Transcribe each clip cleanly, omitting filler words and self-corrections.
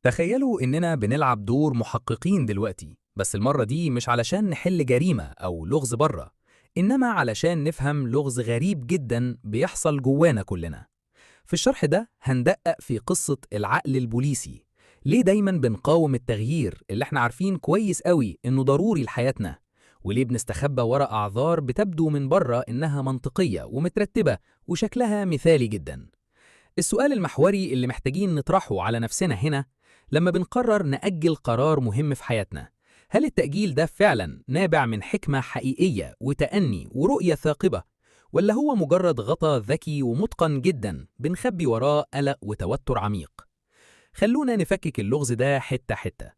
تخيلوا إننا بنلعب دور محققين دلوقتي، بس المرة دي مش علشان نحل جريمة أو لغز بره، إنما علشان نفهم لغز غريب جدا بيحصل جوانا كلنا. في الشرح ده هندقق في قصة العقل البوليسي. ليه دايما بنقاوم التغيير اللي احنا عارفين كويس قوي إنه ضروري لحياتنا؟ وليه بنستخبى ورا أعذار بتبدو من بره إنها منطقية ومترتبة وشكلها مثالي جدا؟ السؤال المحوري اللي محتاجين نطرحه على نفسنا هنا: لما بنقرر نأجل قرار مهم في حياتنا، هل التأجيل ده فعلا نابع من حكمة حقيقية وتأني ورؤية ثاقبة؟ ولا هو مجرد غطاء ذكي ومتقن جدا بنخبي وراه قلق وتوتر عميق؟ خلونا نفكك اللغز ده حتة حتة.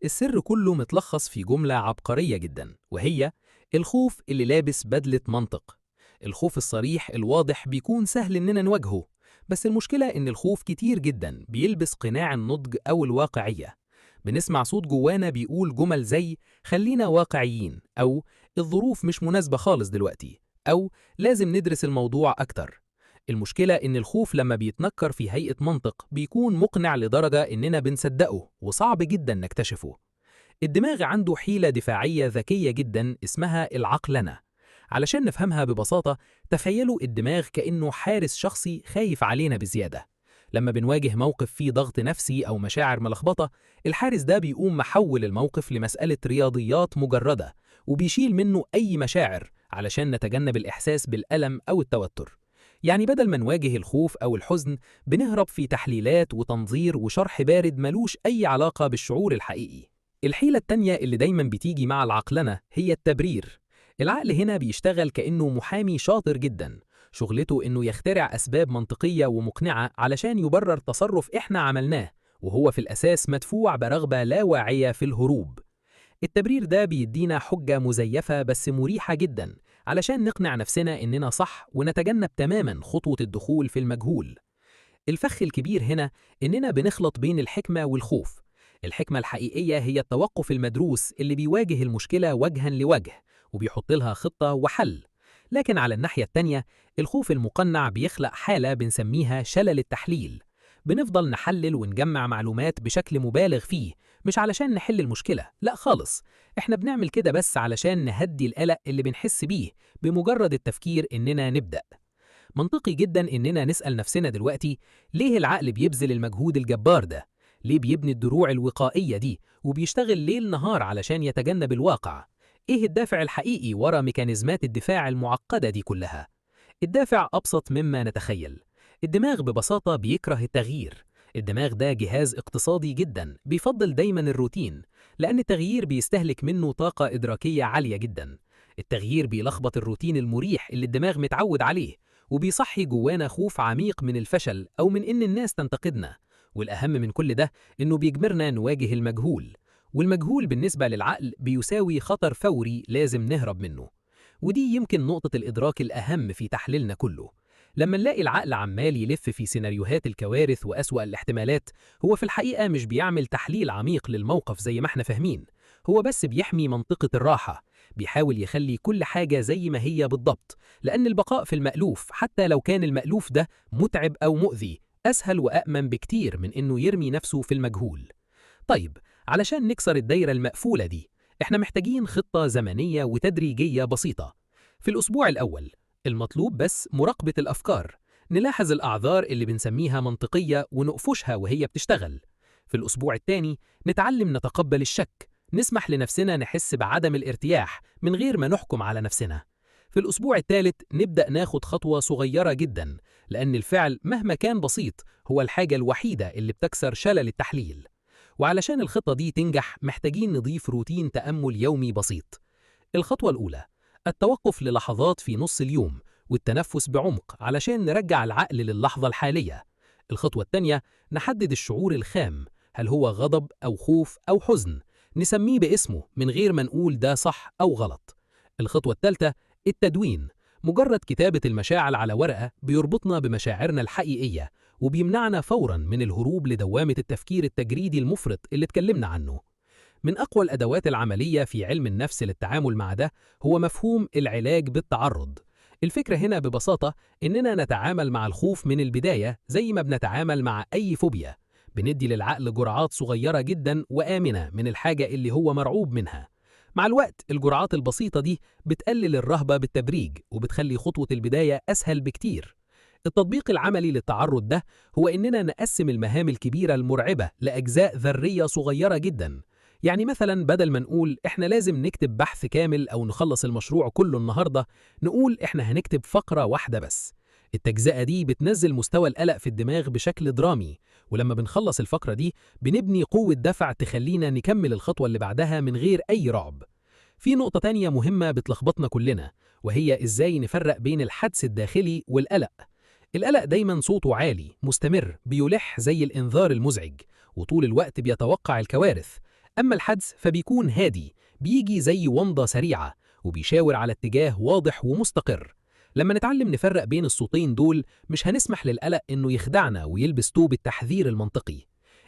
السر كله متلخص في جملة عبقرية جدا، وهي: الخوف اللي لابس بدلة منطق. الخوف الصريح الواضح بيكون سهل إننا نواجهه، بس المشكلة إن الخوف كتير جدا بيلبس قناع النضج أو الواقعية. بنسمع صوت جوانا بيقول جمل زي خلينا واقعيين، أو الظروف مش مناسبة خالص دلوقتي، أو لازم ندرس الموضوع أكتر. المشكلة إن الخوف لما بيتنكر في هيئة منطق بيكون مقنع لدرجة إننا بنصدقه وصعب جدا نكتشفه. الدماغ عنده حيلة دفاعية ذكية جدا اسمها العقلنة. علشان نفهمها ببساطة، تخيلوا الدماغ كأنه حارس شخصي خايف علينا بزيادة. لما بنواجه موقف فيه ضغط نفسي أو مشاعر ملخبطة، الحارس ده بيقوم محول الموقف لمسألة رياضيات مجردة، وبيشيل منه أي مشاعر علشان نتجنب الإحساس بالألم أو التوتر. يعني بدل ما نواجه الخوف أو الحزن، بنهرب في تحليلات وتنظير وشرح بارد ملوش أي علاقة بالشعور الحقيقي. الحيلة التانية اللي دايما بتيجي مع العقلنة هي التبرير. العقل هنا بيشتغل كأنه محامي شاطر جدا، شغلته إنه يخترع أسباب منطقية ومقنعة علشان يبرر تصرف إحنا عملناه، وهو في الأساس مدفوع برغبة لا واعية في الهروب. التبرير ده بيدينا حجة مزيفة بس مريحة جدا علشان نقنع نفسنا إننا صح ونتجنب تماما خطوة الدخول في المجهول. الفخ الكبير هنا إننا بنخلط بين الحكمة والخوف. الحكمة الحقيقية هي التوقف المدروس اللي بيواجه المشكلة وجها لوجه، وبيحط لها خطة وحل. لكن على الناحية التانية، الخوف المقنع بيخلق حالة بنسميها شلل التحليل. بنفضل نحلل ونجمع معلومات بشكل مبالغ فيه، مش علشان نحل المشكلة، لا خالص. احنا بنعمل كده بس علشان نهدي القلق اللي بنحس بيه بمجرد التفكير إننا نبدأ. منطقي جدا إننا نسأل نفسنا دلوقتي: ليه العقل بيبذل المجهود الجبار ده؟ ليه بيبني الدروع الوقائية دي وبيشتغل ليل نهار علشان يتجنب الواقع؟ إيه الدافع الحقيقي ورا ميكانيزمات الدفاع المعقدة دي كلها؟ الدافع أبسط مما نتخيل. الدماغ ببساطة بيكره التغيير. الدماغ ده جهاز اقتصادي جدا بيفضل دايما الروتين، لأن التغيير بيستهلك منه طاقة إدراكية عالية جدا. التغيير بيلخبط الروتين المريح اللي الدماغ متعود عليه، وبيصحي جوانا خوف عميق من الفشل أو من إن الناس تنتقدنا. والأهم من كل ده إنه بيجبرنا نواجه المجهول، والمجهول بالنسبة للعقل بيساوي خطر فوري لازم نهرب منه. ودي يمكن نقطة الإدراك الأهم في تحليلنا كله. لما نلاقي العقل عمال يلف في سيناريوهات الكوارث وأسوأ الاحتمالات، هو في الحقيقة مش بيعمل تحليل عميق للموقف زي ما احنا فاهمين. هو بس بيحمي منطقة الراحة، بيحاول يخلي كل حاجة زي ما هي بالضبط، لأن البقاء في المألوف حتى لو كان المألوف ده متعب أو مؤذي أسهل وأأمن بكتير من إنه يرمي نفسه في المجهول. طيب، علشان نكسر الدايرة المقفولة دي، احنا محتاجين خطة زمنية وتدريجية بسيطة. في الأسبوع الأول، المطلوب بس مراقبة الأفكار، نلاحظ الأعذار اللي بنسميها منطقية ونقفشها وهي بتشتغل. في الأسبوع الثاني، نتعلم نتقبل الشك، نسمح لنفسنا نحس بعدم الارتياح من غير ما نحكم على نفسنا. في الأسبوع الثالث، نبدأ ناخد خطوة صغيرة جدا، لأن الفعل مهما كان بسيط هو الحاجة الوحيدة اللي بتكسر شلل التحليل. وعلشان الخطة دي تنجح محتاجين نضيف روتين تأمل يومي بسيط. الخطوة الأولى: التوقف للحظات في نص اليوم والتنفس بعمق علشان نرجع العقل للحظة الحالية. الخطوة الثانية: نحدد الشعور الخام، هل هو غضب أو خوف أو حزن، نسميه باسمه من غير ما نقول ده صح أو غلط. الخطوة الثالثة: التدوين. مجرد كتابة المشاعر على ورقة بيربطنا بمشاعرنا الحقيقية، وبيمنعنا فوراً من الهروب لدوامة التفكير التجريدي المفرط اللي اتكلمنا عنه. من أقوى الأدوات العملية في علم النفس للتعامل مع ده هو مفهوم العلاج بالتعرض. الفكرة هنا ببساطة إننا نتعامل مع الخوف من البداية زي ما بنتعامل مع أي فوبيا، بندي للعقل جرعات صغيرة جدا وآمنة من الحاجة اللي هو مرعوب منها. مع الوقت الجرعات البسيطة دي بتقلل الرهبة بالتدريج وبتخلي خطوة البداية أسهل بكتير. التطبيق العملي للتعرض ده هو إننا نقسم المهام الكبيرة المرعبة لأجزاء ذرية صغيرة جدا. يعني مثلا بدل ما نقول إحنا لازم نكتب بحث كامل أو نخلص المشروع كله النهاردة، نقول إحنا هنكتب فقرة واحدة بس. التجزئة دي بتنزل مستوى القلق في الدماغ بشكل درامي، ولما بنخلص الفقرة دي بنبني قوة دفع تخلينا نكمل الخطوة اللي بعدها من غير أي رعب. في نقطة تانية مهمة بتلخبطنا كلنا، وهي إزاي نفرق بين الحدس الداخلي والقلق. القلق دايما صوته عالي مستمر بيلح زي الإنذار المزعج، وطول الوقت بيتوقع الكوارث. أما الحدس فبيكون هادي، بيجي زي ومضة سريعة وبيشاور على اتجاه واضح ومستقر. لما نتعلم نفرق بين الصوتين دول مش هنسمح للقلق إنه يخدعنا ويلبس طوب التحذير المنطقي.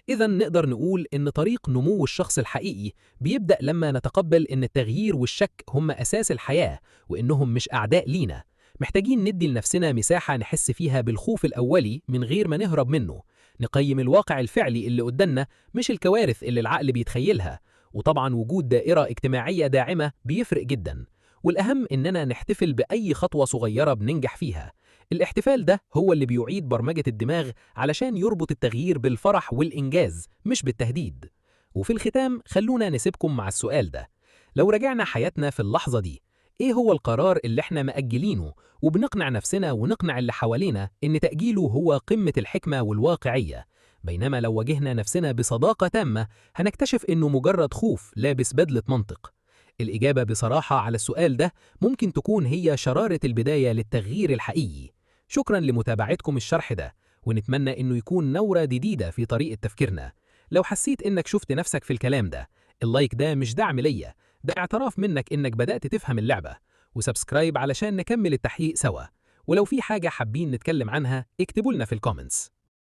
إذا نقدر نقول إن طريق نمو الشخص الحقيقي بيبدأ لما نتقبل إن التغيير والشك هم أساس الحياة، وإنهم مش أعداء لينا. محتاجين ندي لنفسنا مساحة نحس فيها بالخوف الأولي من غير ما نهرب منه، نقيم الواقع الفعلي اللي قدامنا مش الكوارث اللي العقل بيتخيلها. وطبعا وجود دائرة اجتماعية داعمة بيفرق جدا، والأهم إننا نحتفل بأي خطوة صغيرة بننجح فيها. الاحتفال ده هو اللي بيعيد برمجة الدماغ علشان يربط التغيير بالفرح والإنجاز مش بالتهديد. وفي الختام خلونا نسيبكم مع السؤال ده: لو رجعنا حياتنا في اللحظة دي، إيه هو القرار اللي إحنا مأجلينه وبنقنع نفسنا ونقنع اللي حوالينا إن تأجيله هو قمة الحكمة والواقعية؟ بينما لو واجهنا نفسنا بصداقة تامة هنكتشف إنه مجرد خوف لابس بدلة منطق. الإجابة بصراحة على السؤال ده ممكن تكون هي شرارة البداية للتغيير الحقيقي. شكرا لمتابعتكم الشرح ده، ونتمنى إنه يكون نورة جديدة في طريقة تفكيرنا. لو حسيت إنك شفت نفسك في الكلام ده، اللايك ده مش دعم ليا، ده اعتراف منك إنك بدأت تفهم اللعبة. وسبسكرايب علشان نكمل التحقيق سوا. ولو في حاجة حابين نتكلم عنها اكتبوا لنا في الكومنتس.